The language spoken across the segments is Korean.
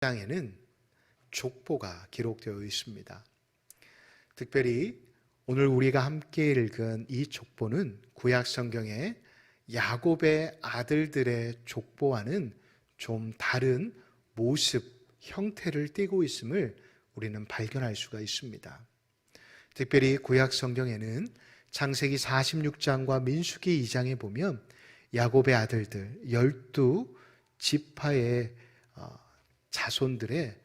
장에는 족보가 기록되어 있습니다. 특별히 오늘 우리가 함께 읽은 이 족보는 구약 성경의 야곱의 아들들의 족보와는 좀 다른 모습, 형태를 띠고 있음을 우리는 발견할 수가 있습니다. 특별히 구약 성경에는 창세기 46장과 민수기 2장에 보면 야곱의 아들들 12지파의 자손들의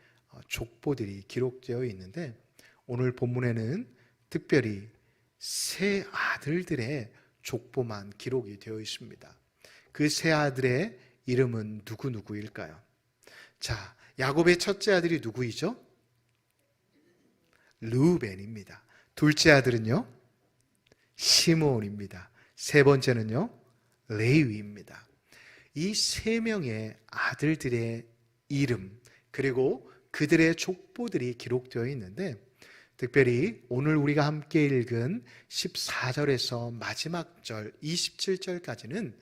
족보들이 기록되어 있는데, 오늘 본문에는 특별히 세 아들들의 족보만 기록이 되어 있습니다. 그 세 아들의 이름은 누구일까요? 자, 야곱의 첫째 아들이 누구이죠? 르우벤입니다. 둘째 아들은요? 시므온입니다. 세 번째는요? 레위입니다. 이 세 명의 아들들의 이름, 그리고 그들의 족보들이 기록되어 있는데, 특별히 오늘 우리가 함께 읽은 14절에서 마지막 절 27절까지는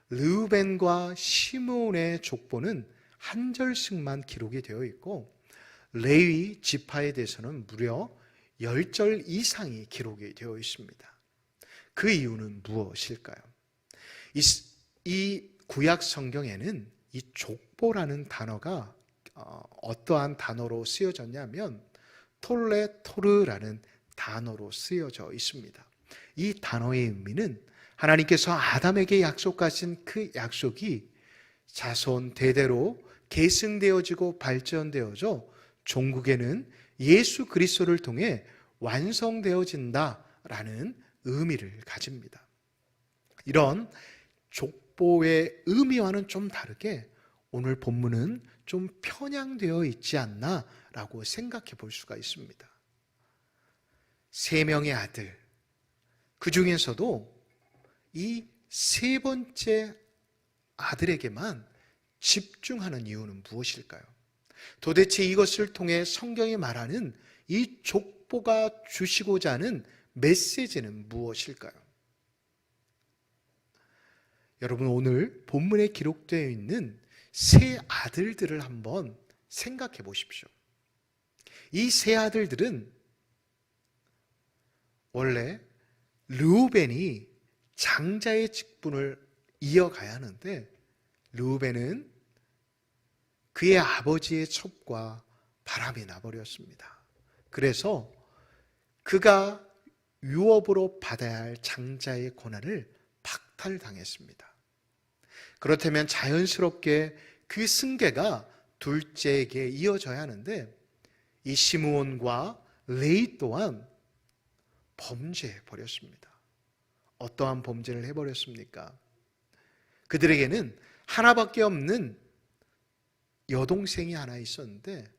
르우벤과 시므온의 족보는 한 절씩만 기록이 되어 있고, 레위 지파에 대해서는 무려 10절 이상이 기록이 되어 있습니다. 그 이유는 무엇일까요? 이 구약 성경에는 이 족보라는 단어가 어떠한 단어로 쓰여졌냐면 톨레토르라는 단어로 쓰여져 있습니다. 이 단어의 의미는 하나님께서 아담에게 약속하신 그 약속이 자손 대대로 계승되어지고 발전되어져 종국에는 예수 그리스도를 통해 완성되어진다라는 의미를 가집니다. 이런 족보의 의미와는 좀 다르게 오늘 본문은 좀 편향되어 있지 않나라고 생각해 볼 수가 있습니다. 세 명의 아들, 그 중에서도 이 세 번째 아들에게만 집중하는 이유는 무엇일까요? 도대체 이것을 통해 성경이 말하는 이 족보가 주시고자 하는 메시지는 무엇일까요? 여러분, 오늘 본문에 기록되어 있는 세 아들들을 한번 생각해 보십시오. 이 세 아들들은 원래 르우벤이 장자의 직분을 이어가야 하는데, 르우벤은 그의 아버지의 첩과 바람이 나버렸습니다. 그래서 그가 유업으로 받아야 할 장자의 권한을 박탈당했습니다. 그렇다면 자연스럽게 그 승계가 둘째에게 이어져야 하는데, 이 시므온과 레위 또한 범죄해버렸습니다. 어떠한 범죄를 해버렸습니까? 그들에게는 하나밖에 없는 여동생이 하나 있었는데,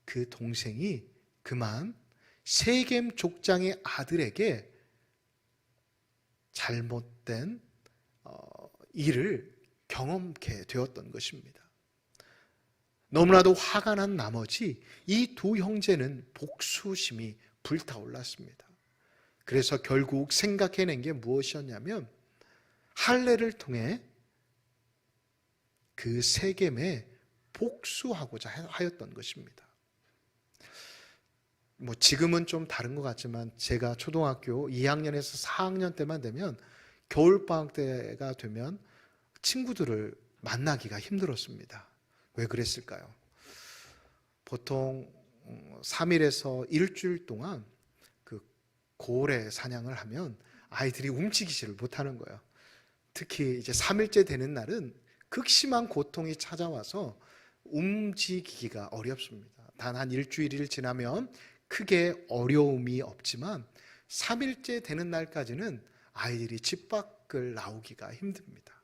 그 동생이 그만 세겜 족장의 아들에게 잘못된 일을 경험케 되었던 것입니다. 너무나도 화가 난 나머지 이 두 형제는 복수심이 불타올랐습니다. 그래서 결국 생각해낸 게 무엇이었냐면, 할례를 통해 그 세겜에 복수하고자 하였던 것입니다. 지금은 좀 다른 것 같지만, 제가 초등학교 2학년에서 4학년 때만 되면, 겨울방학 때가 되면 친구들을 만나기가 힘들었습니다. 왜 그랬을까요? 보통 3일에서 일주일 동안 그 고래 사냥을 하면 아이들이 움직이지를 못하는 거예요. 특히 이제 3일째 되는 날은 극심한 고통이 찾아와서 움직이기가 어렵습니다. 단 한 일주일이 지나면 크게 어려움이 없지만 3일째 되는 날까지는 아이들이 집 밖을 나오기가 힘듭니다.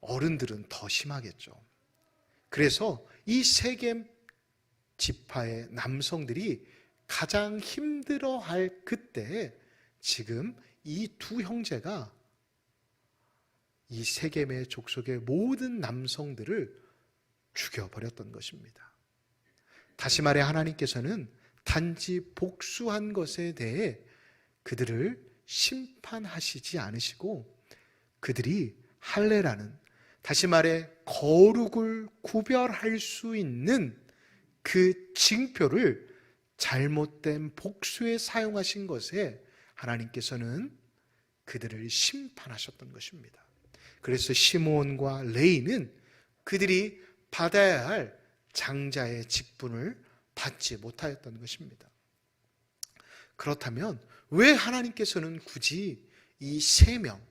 어른들은 더 심하겠죠. 그래서 이 세겜 지파의 남성들이 가장 힘들어할 그때에 지금 이 두 형제가 이 세겜의 족속의 모든 남성들을 죽여버렸던 것입니다. 다시 말해, 하나님께서는 단지 복수한 것에 대해 그들을 심판하시지 않으시고, 그들이 할례라는 다시 말해 거룩을 구별할 수 있는 그 징표를 잘못된 복수에 사용하신 것에 하나님께서는 그들을 심판하셨던 것입니다. 그래서 시므온과 레위는 그들이 받아야 할 장자의 직분을 받지 못하였던 것입니다. 그렇다면 왜 하나님께서는 굳이 이 세 명,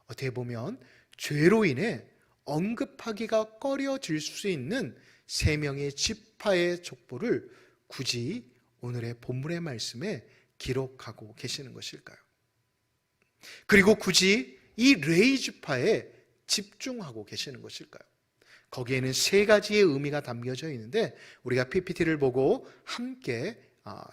어떻게 보면 죄로 인해 언급하기가 꺼려질 수 있는 세 명의 지파의 족보를 굳이 오늘의 본문의 말씀에 기록하고 계시는 것일까요? 그리고 굳이 이 레위 지파에 집중하고 계시는 것일까요? 거기에는 세 가지의 의미가 담겨져 있는데 우리가 PPT를 보고 함께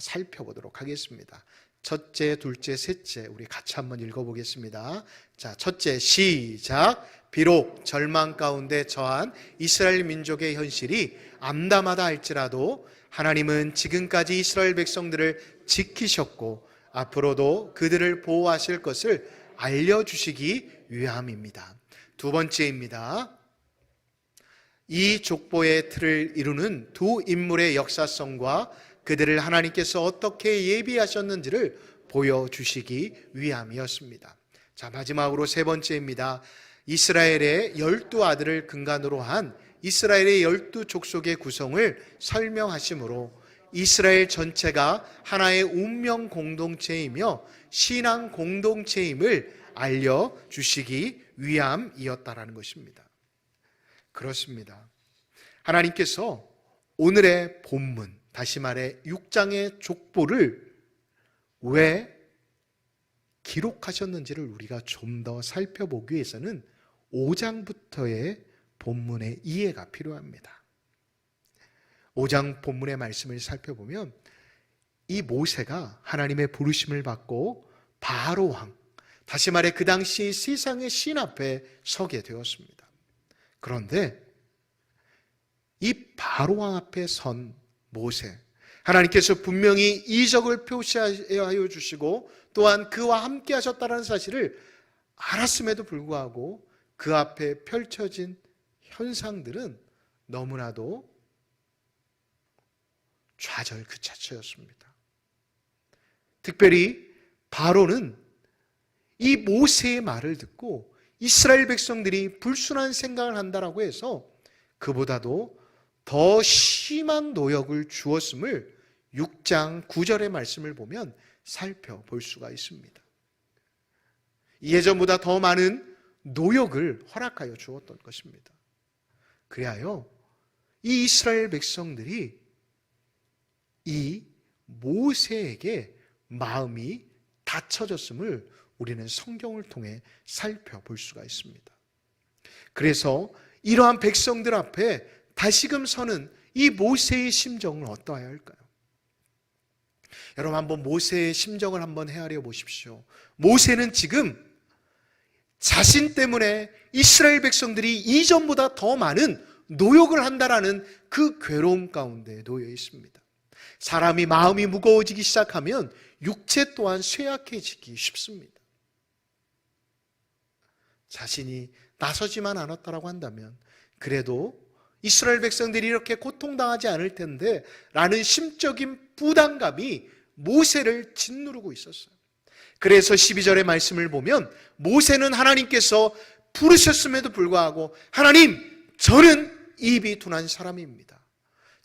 살펴보도록 하겠습니다. 첫째, 둘째, 셋째 우리 같이 한번 읽어보겠습니다. 자, 첫째 시작. 비록 절망 가운데 처한 이스라엘 민족의 현실이 암담하다 할지라도 하나님은 지금까지 이스라엘 백성들을 지키셨고 앞으로도 그들을 보호하실 것을 알려주시기 위함입니다. 두 번째입니다. 이 족보의 틀을 이루는 두 인물의 역사성과 그들을 하나님께서 어떻게 예비하셨는지를 보여주시기 위함이었습니다. 자, 마지막으로 세 번째입니다. 이스라엘의 12 아들을 근간으로 한 이스라엘의 12 족속의 구성을 설명하시므로 이스라엘 전체가 하나의 운명 공동체이며 신앙 공동체임을 알려주시기 위함이었다라는 것입니다. 그렇습니다. 하나님께서 오늘의 본문, 다시 말해 6장의 족보를 왜 기록하셨는지를 우리가 좀 더 살펴보기 위해서는 5장부터의 본문의 이해가 필요합니다. 5장 본문의 말씀을 살펴보면 이 모세가 하나님의 부르심을 받고 바로 왕, 다시 말해 그 당시 세상의 신 앞에 서게 되었습니다. 그런데 이 바로 왕 앞에 선 모세, 하나님께서 분명히 이적을 표시하여 주시고 또한 그와 함께 하셨다는 사실을 알았음에도 불구하고 그 앞에 펼쳐진 현상들은 너무나도 좌절 그 자체였습니다. 특별히 바로는 이 모세의 말을 듣고 이스라엘 백성들이 불순한 생각을 한다라고 해서 그보다도 더 심한 노역을 주었음을 6장 9절의 말씀을 보면 살펴볼 수가 있습니다. 예전보다 더 많은 노역을 허락하여 주었던 것입니다. 그리하여 이 이스라엘 백성들이 이 모세에게 마음이 닫혀졌음을 우리는 성경을 통해 살펴볼 수가 있습니다. 그래서 이러한 백성들 앞에 다시금 서는 이 모세의 심정은 어떠해야 할까요? 여러분 한번 모세의 심정을 한번 헤아려 보십시오. 모세는 지금 자신 때문에 이스라엘 백성들이 이전보다 더 많은 노역을 한다라는 그 괴로움 가운데 놓여 있습니다. 사람이 마음이 무거워지기 시작하면 육체 또한 쇠약해지기 쉽습니다. 자신이 나서지만 않았다라고 한다면 그래도 이스라엘 백성들이 이렇게 고통당하지 않을 텐데 라는 심적인 부담감이 모세를 짓누르고 있었어요. 그래서 12절의 말씀을 보면 모세는 하나님께서 부르셨음에도 불구하고 하나님, 저는 입이 둔한 사람입니다.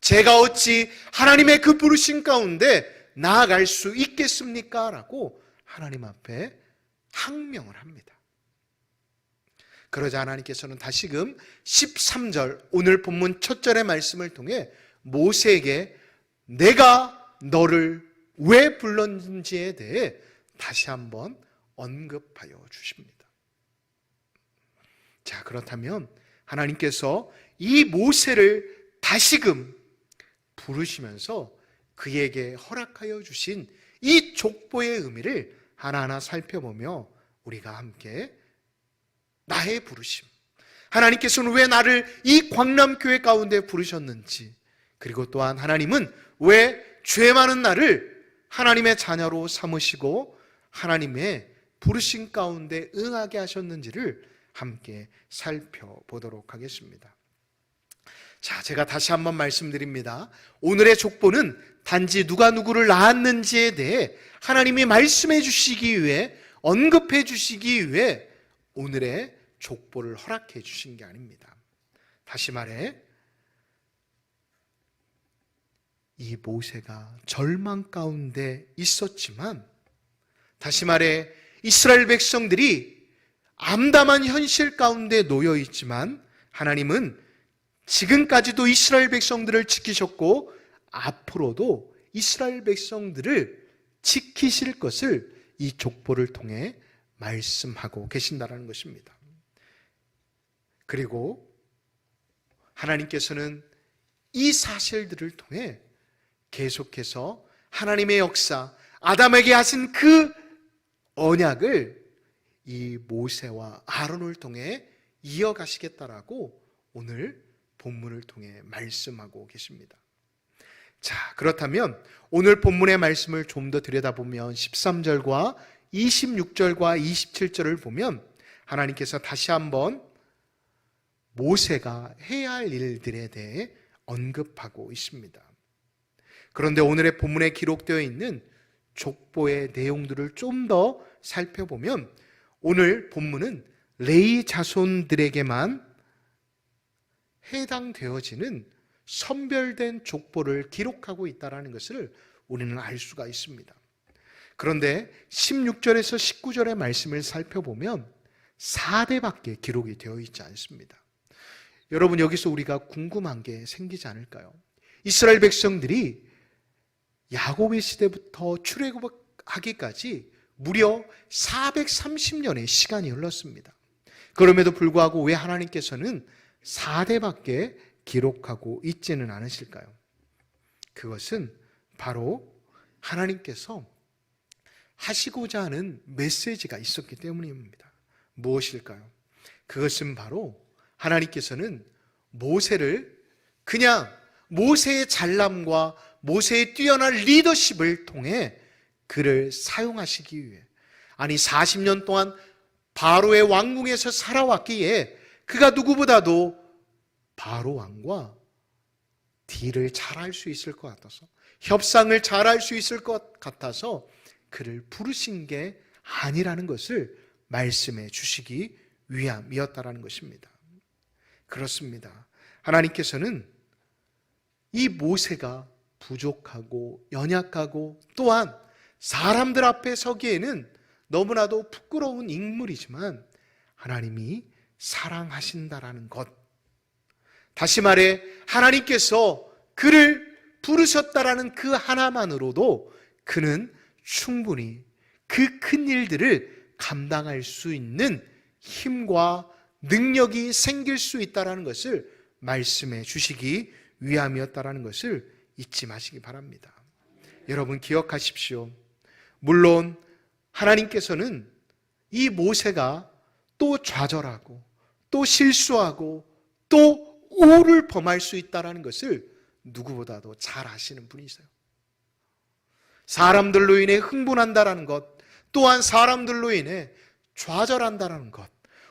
제가 어찌 하나님의 그 부르심 가운데 나아갈 수 있겠습니까? 라고 하나님 앞에 항명을 합니다. 그러자 하나님께서는 다시금 13절 오늘 본문 첫 절의 말씀을 통해 모세에게 내가 너를 왜 불렀는지에 대해 다시 한번 언급하여 주십니다. 자, 그렇다면 하나님께서 이 모세를 다시금 부르시면서 그에게 허락하여 주신 이 족보의 의미를 하나하나 살펴보며 우리가 함께 나의 부르심, 하나님께서는 왜 나를 이 광남교회 가운데 부르셨는지, 그리고 또한 하나님은 왜 죄 많은 나를 하나님의 자녀로 삼으시고 하나님의 부르심 가운데 응하게 하셨는지를 함께 살펴보도록 하겠습니다. 자, 제가 다시 한번 말씀드립니다. 오늘의 족보는 단지 누가 누구를 낳았는지에 대해 하나님이 말씀해 주시기 위해, 언급해 주시기 위해 오늘의 족보를 허락해 주신 게 아닙니다. 다시 말해, 이 모세가 절망 가운데 있었지만, 다시 말해 이스라엘 백성들이 암담한 현실 가운데 놓여 있지만 하나님은 지금까지도 이스라엘 백성들을 지키셨고 앞으로도 이스라엘 백성들을 지키실 것을 이 족보를 통해 말씀하고 계신다는 것입니다. 그리고 하나님께서는 이 사실들을 통해 계속해서 하나님의 역사, 아담에게 하신 그 언약을 이 모세와 아론을 통해 이어가시겠다라고 오늘 본문을 통해 말씀하고 계십니다. 자, 그렇다면 오늘 본문의 말씀을 좀 더 들여다보면 13절과 26절과 27절을 보면 하나님께서 다시 한번 모세가 해야 할 일들에 대해 언급하고 있습니다. 그런데 오늘의 본문에 기록되어 있는 족보의 내용들을 좀 더 살펴보면 오늘 본문은 레위 자손들에게만 해당되어지는 선별된 족보를 기록하고 있다는 것을 우리는 알 수가 있습니다. 그런데 16절에서 19절의 말씀을 살펴보면 4대밖에 기록이 되어 있지 않습니다. 여러분, 여기서 우리가 궁금한 게 생기지 않을까요? 이스라엘 백성들이 야곱의 시대부터 출애굽하기까지 무려 430년의 시간이 흘렀습니다. 그럼에도 불구하고 왜 하나님께서는 4대밖에 기록하고 있지는 않으실까요? 그것은 바로 하나님께서 하시고자 하는 메시지가 있었기 때문입니다. 무엇일까요? 그것은 바로 하나님께서는 모세를 그냥 모세의 잘남과 모세의 뛰어난 리더십을 통해 그를 사용하시기 위해, 아니 40년 동안 바로의 왕궁에서 살아왔기에 그가 누구보다도 바로 왕과 딜을 잘할 수 있을 것 같아서, 협상을 잘할 수 있을 것 같아서 그를 부르신 게 아니라는 것을 말씀해 주시기 위함이었다라는 것입니다. 그렇습니다. 하나님께서는 이 모세가 부족하고 연약하고 또한 사람들 앞에 서기에는 너무나도 부끄러운 인물이지만 하나님이 사랑하신다라는 것, 다시 말해 하나님께서 그를 부르셨다라는 그 하나만으로도 그는 충분히 그 큰 일들을 감당할 수 있는 힘과 능력이 생길 수 있다라는 것을 말씀해 주시기 위함이었다라는 것을 잊지 마시기 바랍니다. 여러분 기억하십시오. 물론 하나님께서는 이 모세가 또 좌절하고 또 실수하고 또 오를 범할 수 있다는 것을 누구보다도 잘 아시는 분이세요. 사람들로 인해 흥분한다는 것, 또한 사람들로 인해 좌절한다는 것,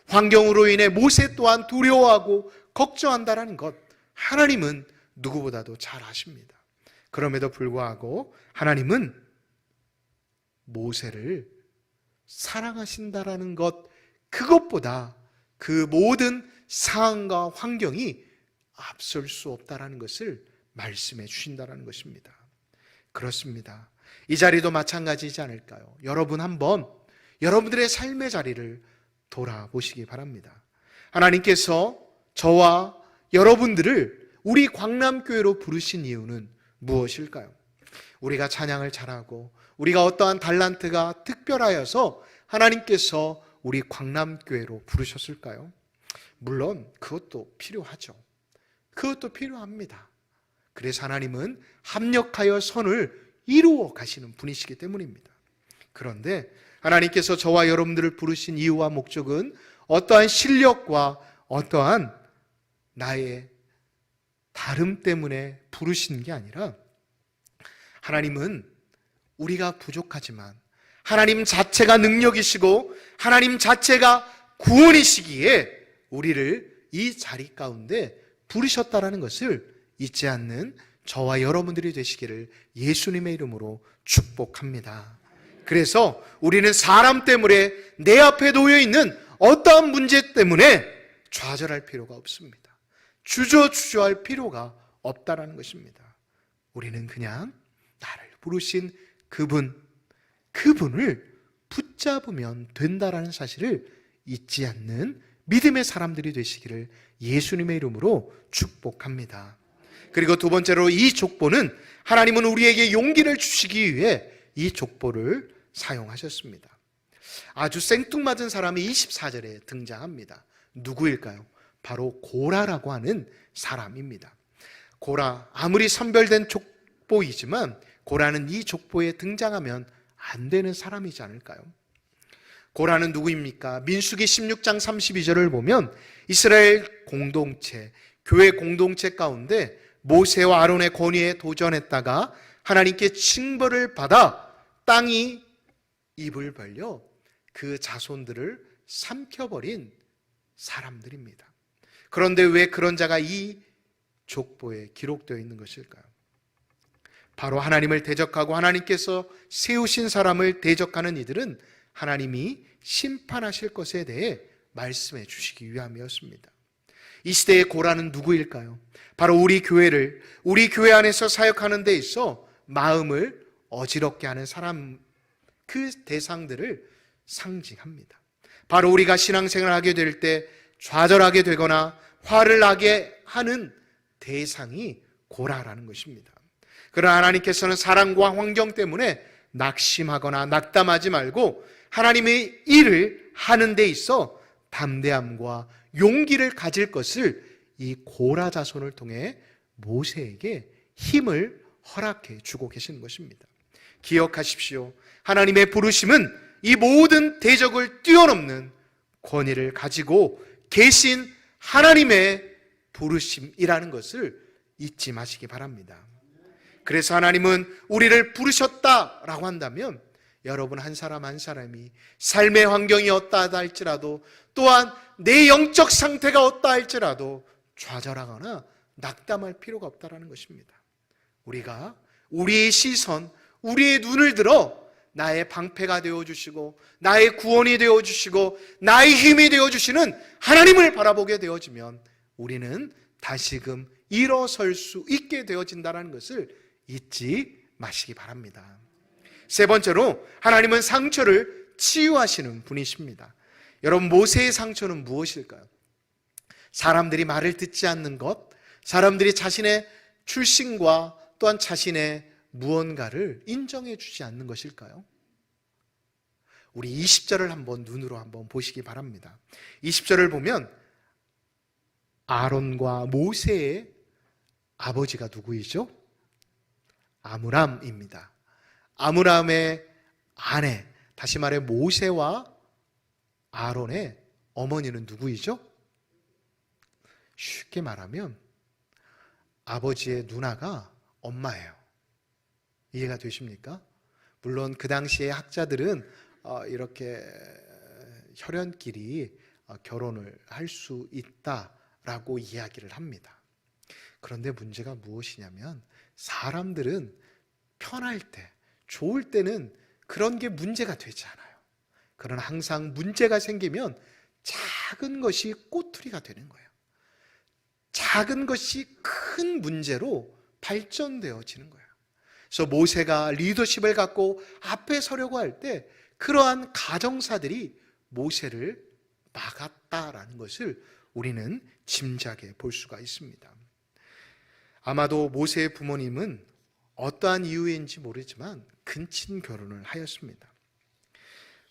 환경으로 인해 모세 또한 두려워하고 걱정한다는 것, 하나님은 누구보다도 잘 아십니다. 그럼에도 불구하고 하나님은 모세를 사랑하신다라는 것, 그것보다 그 모든 상황과 환경이 앞설 수 없다라는 것을 말씀해 주신다라는 것입니다. 그렇습니다. 이 자리도 마찬가지이지 않을까요? 여러분 한번 여러분들의 삶의 자리를 돌아보시기 바랍니다. 하나님께서 저와 여러분들을 우리 광남교회로 부르신 이유는 무엇일까요? 우리가 찬양을 잘하고 우리가 어떠한 달란트가 특별하여서 하나님께서 우리 광남교회로 부르셨을까요? 물론 그것도 필요하죠. 그것도 필요합니다. 그래서 하나님은 합력하여 선을 이루어 가시는 분이시기 때문입니다. 그런데 하나님께서 저와 여러분들을 부르신 이유와 목적은 어떠한 실력과 어떠한 나의 다름 때문에 부르신 게 아니라, 하나님은 우리가 부족하지만 하나님 자체가 능력이시고 하나님 자체가 구원이시기에 우리를 이 자리 가운데 부르셨다라는 것을 잊지 않는 저와 여러분들이 되시기를 예수님의 이름으로 축복합니다. 그래서 우리는 사람 때문에 내 앞에 놓여 있는 어떠한 문제 때문에 좌절할 필요가 없습니다. 주저주저할 필요가 없다라는 것입니다. 우리는 그냥 나를 부르신 그분을 붙잡으면 된다라는 사실을 잊지 않는 믿음의 사람들이 되시기를 예수님의 이름으로 축복합니다. 그리고 두 번째로 이 족보는 하나님은 우리에게 용기를 주시기 위해 이 족보를 사용하셨습니다. 아주 생뚱맞은 사람이 24절에 등장합니다. 누구일까요? 바로 고라라고 하는 사람입니다. 고라, 아무리 선별된 족보이지만 고라는 이 족보에 등장하면 안 되는 사람이지 않을까요? 고라는 누구입니까? 민수기 16장 32절을 보면 이스라엘 공동체, 교회 공동체 가운데 모세와 아론의 권위에 도전했다가 하나님께 징벌을 받아 땅이 입을 벌려 그 자손들을 삼켜버린 사람들입니다. 그런데 왜 그런 자가 이 족보에 기록되어 있는 것일까요? 바로 하나님을 대적하고 하나님께서 세우신 사람을 대적하는 이들은 하나님이 심판하실 것에 대해 말씀해 주시기 위함이었습니다. 이 시대의 고라는 누구일까요? 바로 우리 교회 안에서 사역하는 데 있어 마음을 어지럽게 하는 사람, 그 대상들을 상징합니다. 바로 우리가 신앙생활을 하게 될 때 좌절하게 되거나 화를 나게 하는 대상이 고라라는 것입니다. 그러나 하나님께서는 사랑과 환경 때문에 낙심하거나 낙담하지 말고 하나님의 일을 하는 데 있어 담대함과 용기를 가질 것을 이 고라 자손을 통해 모세에게 힘을 허락해 주고 계시는 것입니다. 기억하십시오. 하나님의 부르심은 이 모든 대적을 뛰어넘는 권위를 가지고 계신 하나님의 부르심이라는 것을 잊지 마시기 바랍니다. 그래서 하나님은 우리를 부르셨다라고 한다면 여러분 한 사람 한 사람이 삶의 환경이 어떠하다 할지라도 또한 내 영적 상태가 어떠하 할지라도 좌절하거나 낙담할 필요가 없다는 것입니다. 우리가 우리의 시선, 우리의 눈을 들어 나의 방패가 되어주시고 나의 구원이 되어주시고 나의 힘이 되어주시는 하나님을 바라보게 되어지면 우리는 다시금 일어설 수 있게 되어진다는 것을 잊지 마시기 바랍니다. 세 번째로 하나님은 상처를 치유하시는 분이십니다. 여러분, 모세의 상처는 무엇일까요? 사람들이 말을 듣지 않는 것, 사람들이 자신의 출신과 또한 자신의 무언가를 인정해 주지 않는 것일까요? 우리 20절을 한번 눈으로 한번 보시기 바랍니다. 20절을 보면 아론과 모세의 아버지가 누구이죠? 아므람입니다. 아므람의 아내, 다시 말해 모세와 아론의 어머니는 누구이죠? 쉽게 말하면 아버지의 누나가 엄마예요. 이해가 되십니까? 물론 그 당시에 학자들은 이렇게 혈연끼리 결혼을 할 수 있다라고 이야기를 합니다. 그런데 문제가 무엇이냐면 사람들은 편할 때, 좋을 때는 그런 게 문제가 되지 않아요. 그러나 항상 문제가 생기면 작은 것이 꼬투리가 되는 거예요. 작은 것이 큰 문제로 발전되어지는 거예요. 그래서 모세가 리더십을 갖고 앞에 서려고 할 때 그러한 가정사들이 모세를 막았다라는 것을 우리는 짐작해 볼 수가 있습니다. 아마도 모세의 부모님은 어떠한 이유인지 모르지만 근친 결혼을 하였습니다.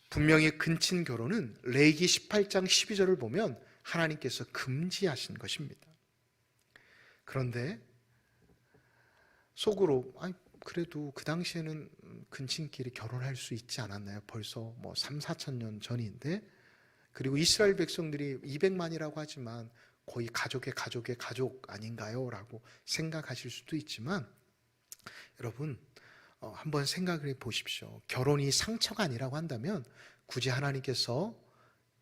분명히 근친 결혼은 레위기 18장 12절을 보면 하나님께서 금지하신 것입니다. 그런데 속으로 그래도 그 당시에는 근친끼리 결혼할 수 있지 않았나요? 벌써 3, 4천 년 전인데, 그리고 이스라엘 백성들이 200만이라고 하지만 거의 가족의 가족 아닌가요? 라고 생각하실 수도 있지만 여러분 한번 생각을 해 보십시오. 결혼이 상처가 아니라고 한다면 굳이 하나님께서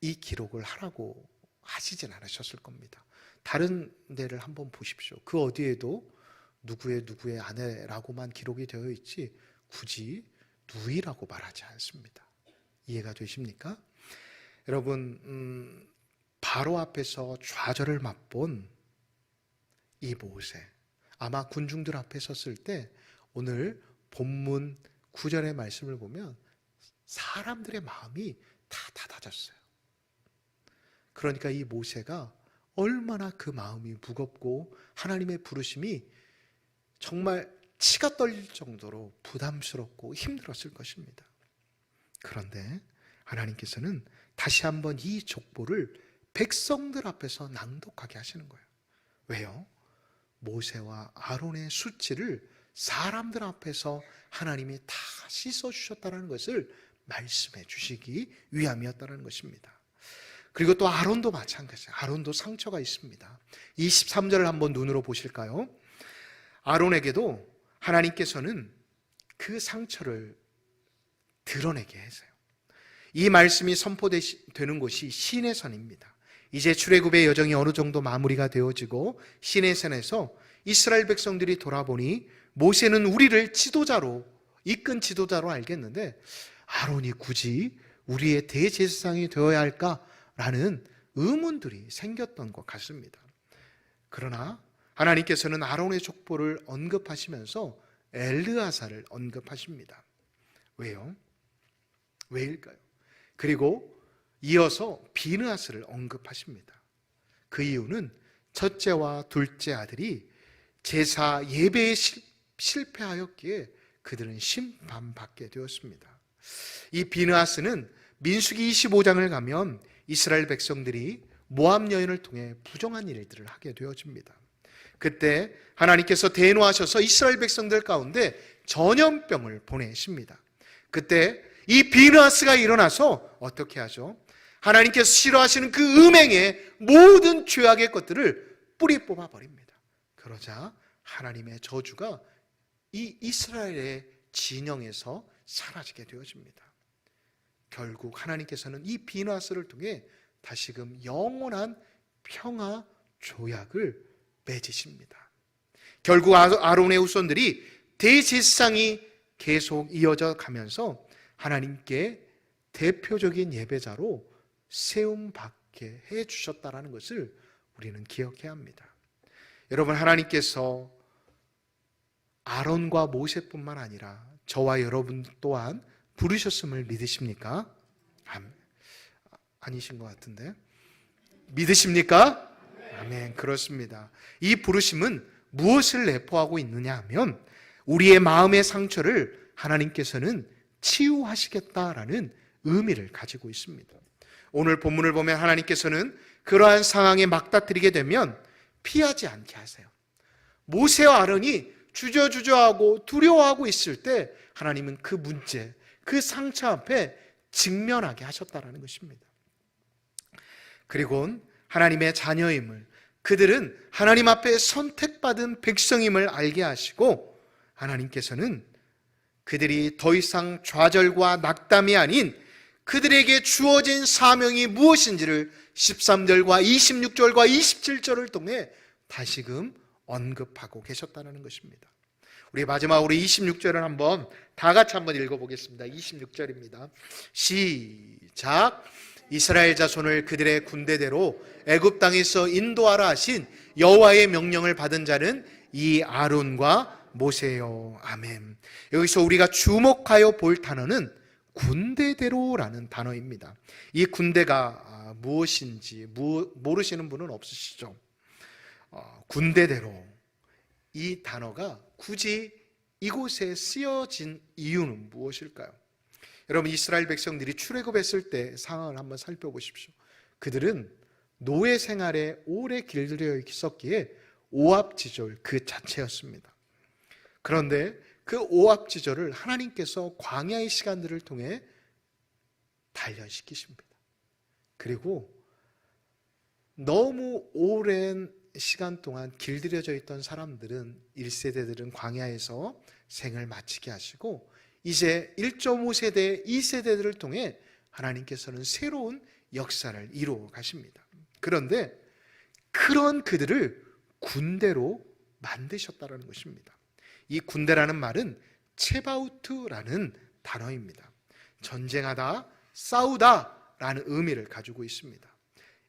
이 기록을 하라고 하시진 않으셨을 겁니다. 다른 데를 한번 보십시오. 그 어디에도 누구의 아내라고만 기록이 되어 있지 굳이 누이라고 말하지 않습니다. 이해가 되십니까? 여러분, 바로 앞에서 좌절을 맛본 이 모세, 아마 군중들 앞에 섰을 때 오늘 본문 9절의 말씀을 보면 사람들의 마음이 다 닫아졌어요. 그러니까 이 모세가 얼마나 그 마음이 무겁고 하나님의 부르심이 정말 치가 떨릴 정도로 부담스럽고 힘들었을 것입니다. 그런데 하나님께서는 다시 한번 이 족보를 백성들 앞에서 낭독하게 하시는 거예요. 왜요? 모세와 아론의 수치를 사람들 앞에서 하나님이 다 씻어주셨다는 것을 말씀해 주시기 위함이었다는 것입니다. 그리고 또 아론도 마찬가지예요. 아론도 상처가 있습니다. 23절을 한번 눈으로 보실까요? 아론에게도 하나님께서는 그 상처를 드러내게 해서요. 이 말씀이 선포되는 곳이 시내산입니다. 이제 출애굽의 여정이 어느 정도 마무리가 되어지고 시내산에서 이스라엘 백성들이 돌아보니 모세는 우리를 이끈 지도자로 알겠는데 아론이 굳이 우리의 대제사장이 되어야 할까라는 의문들이 생겼던 것 같습니다. 그러나 하나님께서는 아론의 족보를 언급하시면서 엘르아사를 언급하십니다. 왜요? 왜일까요? 그리고 이어서 비느하스를 언급하십니다. 그 이유는 첫째와 둘째 아들이 제사 예배에 실패하였기에 그들은 심판받게 되었습니다. 이 비느하스는 민수기 25장을 가면 이스라엘 백성들이 모압 여인을 통해 부정한 일들을 하게 되어집니다. 그때 하나님께서 대노하셔서 이스라엘 백성들 가운데 전염병을 보내십니다. 그때 이 비느하스가 일어나서 어떻게 하죠? 하나님께서 싫어하시는 그 음행의 모든 죄악의 것들을 뿌리 뽑아 버립니다. 그러자 하나님의 저주가 이 이스라엘의 진영에서 사라지게 되어집니다. 결국 하나님께서는 이 비느하스를 통해 다시금 영원한 평화 조약을 맺으십니다. 결국 아론의 후손들이 대제사장이 계속 이어져 가면서 하나님께 대표적인 예배자로 세움받게 해주셨다는 것을 우리는 기억해야 합니다. 여러분, 하나님께서 아론과 모세뿐만 아니라 저와 여러분 또한 부르셨음을 믿으십니까? 아니신 것 같은데 믿으십니까? 아멘. 그렇습니다. 이 부르심은 무엇을 내포하고 있느냐 하면 우리의 마음의 상처를 하나님께서는 치유하시겠다라는 의미를 가지고 있습니다. 오늘 본문을 보면 하나님께서는 그러한 상황에 막다트리게 되면 피하지 않게 하세요. 모세와 아론이 주저주저하고 두려워하고 있을 때 하나님은 그 문제, 그 상처 앞에 직면하게 하셨다는 것입니다. 그리고 하나님의 자녀임을, 그들은 하나님 앞에 선택받은 백성임을 알게 하시고 하나님께서는 그들이 더 이상 좌절과 낙담이 아닌 그들에게 주어진 사명이 무엇인지를 13절과 26절과 27절을 통해 다시금 언급하고 계셨다는 것입니다. 우리 마지막으로 26절을 한번 다 같이 한번 읽어보겠습니다. 26절입니다. 시작. 이스라엘 자손을 그들의 군대대로 애굽 땅에서 인도하라 하신 여호와의 명령을 받은 자는 이 아론과 모세요. 아멘. 여기서 우리가 주목하여 볼 단어는 군대대로라는 단어입니다. 이 군대가 무엇인지 모르시는 분은 없으시죠? 군대대로, 이 단어가 굳이 이곳에 쓰여진 이유는 무엇일까요? 여러분, 이스라엘 백성들이 출애굽했을 때 상황을 한번 살펴보십시오. 그들은 노예 생활에 오래 길들여 있었기에 오합지졸 그 자체였습니다. 그런데 그 오합지졸을 하나님께서 광야의 시간들을 통해 단련시키십니다. 그리고 너무 오랜 시간 동안 길들여져 있던 사람들은 1세대들은 광야에서 생을 마치게 하시고 이제 1.5세대, 2세대들을 통해 하나님께서는 새로운 역사를 이루어 가십니다. 그런데 그런 그들을 군대로 만드셨다는 것입니다. 이 군대라는 말은 체바우트라는 단어입니다. 전쟁하다, 싸우다 라는 의미를 가지고 있습니다.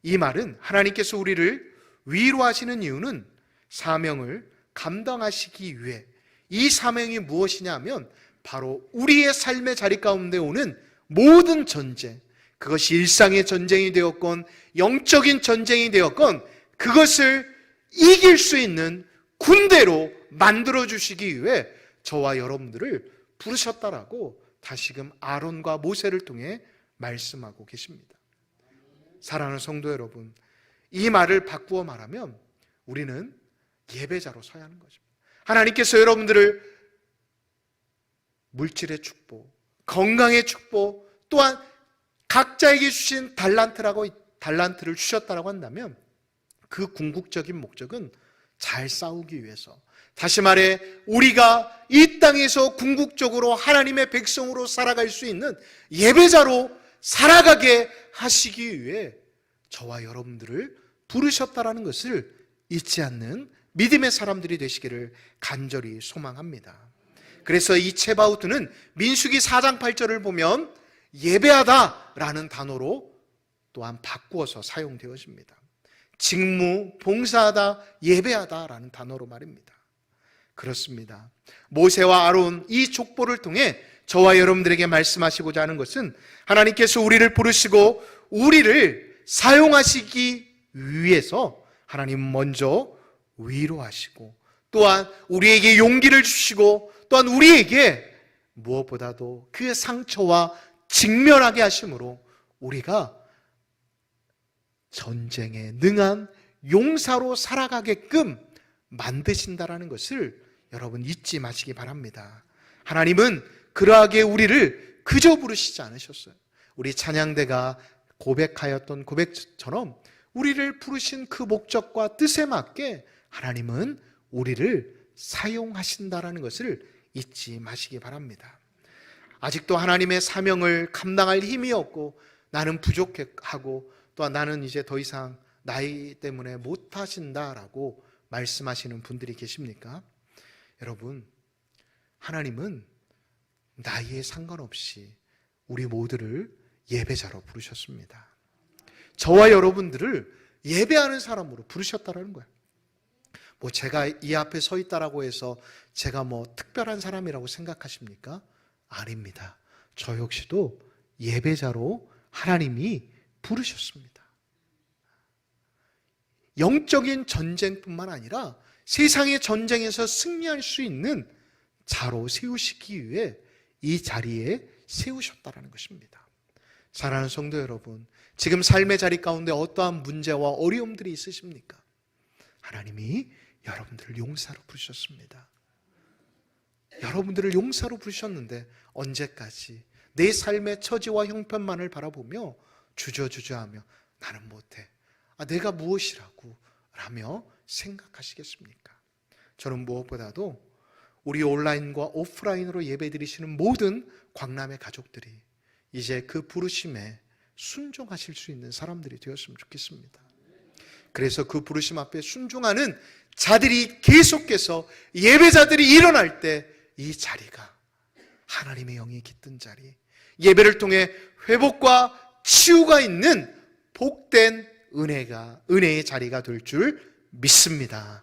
이 말은 하나님께서 우리를 위로하시는 이유는 사명을 감당하시기 위해, 이 사명이 무엇이냐 하면 바로 우리의 삶의 자리 가운데 오는 모든 전쟁, 그것이 일상의 전쟁이 되었건 영적인 전쟁이 되었건 그것을 이길 수 있는 군대로 만들어 주시기 위해 저와 여러분들을 부르셨다라고 다시금 아론과 모세를 통해 말씀하고 계십니다. 사랑하는 성도 여러분, 이 말을 바꾸어 말하면 우리는 예배자로 서야 하는 것입니다. 하나님께서 여러분들을 물질의 축복, 건강의 축복, 또한 각자에게 주신 달란트를 주셨다라고 한다면 그 궁극적인 목적은 잘 싸우기 위해서, 다시 말해 우리가 이 땅에서 궁극적으로 하나님의 백성으로 살아갈 수 있는 예배자로 살아가게 하시기 위해 저와 여러분들을 부르셨다라는 것을 잊지 않는 믿음의 사람들이 되시기를 간절히 소망합니다. 그래서 이 체바우트는 민수기 4장 8절을 보면 예배하다라는 단어로 또한 바꾸어서 사용되어집니다. 직무, 봉사하다, 예배하다라는 단어로 말입니다. 그렇습니다. 모세와 아론 이 족보를 통해 저와 여러분들에게 말씀하시고자 하는 것은 하나님께서 우리를 부르시고 우리를 사용하시기 위해서 하나님 먼저 위로하시고 또한 우리에게 용기를 주시고 또한 우리에게 무엇보다도 그 상처와 직면하게 하심으로 우리가 전쟁에 능한 용사로 살아가게끔 만드신다라는 것을 여러분 잊지 마시기 바랍니다. 하나님은 그러하게 우리를 그저 부르시지 않으셨어요. 우리 찬양대가 고백하였던 고백처럼 우리를 부르신 그 목적과 뜻에 맞게 하나님은 우리를 사용하신다라는 것을 잊지 마시기 바랍니다. 아직도 하나님의 사명을 감당할 힘이 없고 나는 부족하고 또한 나는 이제 더 이상 나이 때문에 못하신다라고 말씀하시는 분들이 계십니까? 여러분, 하나님은 나이에 상관없이 우리 모두를 예배자로 부르셨습니다. 저와 여러분들을 예배하는 사람으로 부르셨다는 거예요. 뭐 제가 이 앞에 서 있다라고 해서 제가 뭐 특별한 사람이라고 생각하십니까? 아닙니다. 저 역시도 예배자로 하나님이 부르셨습니다. 영적인 전쟁뿐만 아니라 세상의 전쟁에서 승리할 수 있는 자로 세우시기 위해 이 자리에 세우셨다는 것입니다. 사랑하는 성도 여러분, 지금 삶의 자리 가운데 어떠한 문제와 어려움들이 있으십니까? 하나님이 여러분들을 용사로 부르셨습니다. 여러분들을 용사로 부르셨는데 언제까지 내 삶의 처지와 형편만을 바라보며 주저주저하며 나는 못해, 내가 무엇이라고 라며 생각하시겠습니까? 저는 무엇보다도 우리 온라인과 오프라인으로 예배드리시는 모든 광남의 가족들이 이제 그 부르심에 순종하실 수 있는 사람들이 되었으면 좋겠습니다. 그래서 그 부르심 앞에 순종하는 자들이 계속해서 예배자들이 일어날 때 이 자리가 하나님의 영이 깃든 자리, 예배를 통해 회복과 치유가 있는 복된 은혜의 자리가 될 줄 믿습니다.